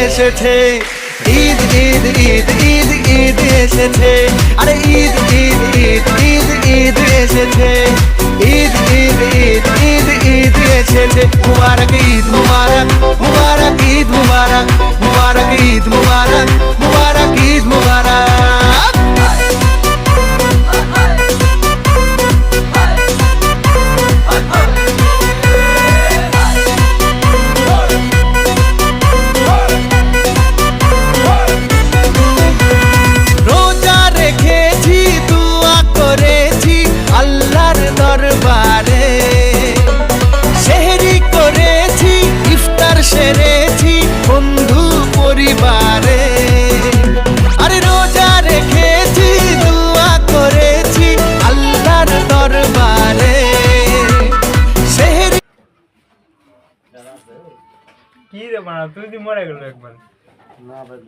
এসেছে, ঈদ ঈদ ঈদ ঈদ ঈদ এসেছে, আরে ঈদ ঈদ ঈদ ঈদ ঈদ এসেছে, ঈদ ঈদ ঈদ ঈদ ঈদ এসেছে। মুবারক ঈদ মুবারক, মুবারক ঈদ মুবারক, মুবারক ঈদ মুবারক, মুবারক ঈদ মুবারক। রোজা রেখেছি, দোয়া করেছি আল্লাহর দরবারে, সেহরি করেছি, ইফতার সেরেছি বন্ধু পরিবারে। আরে রোজা রেখেছি, দোয়া করেছি আল্লাহর দরবারে, সেহরি। কি রে মারা, তুই মরে গেল একবার। না ভাই,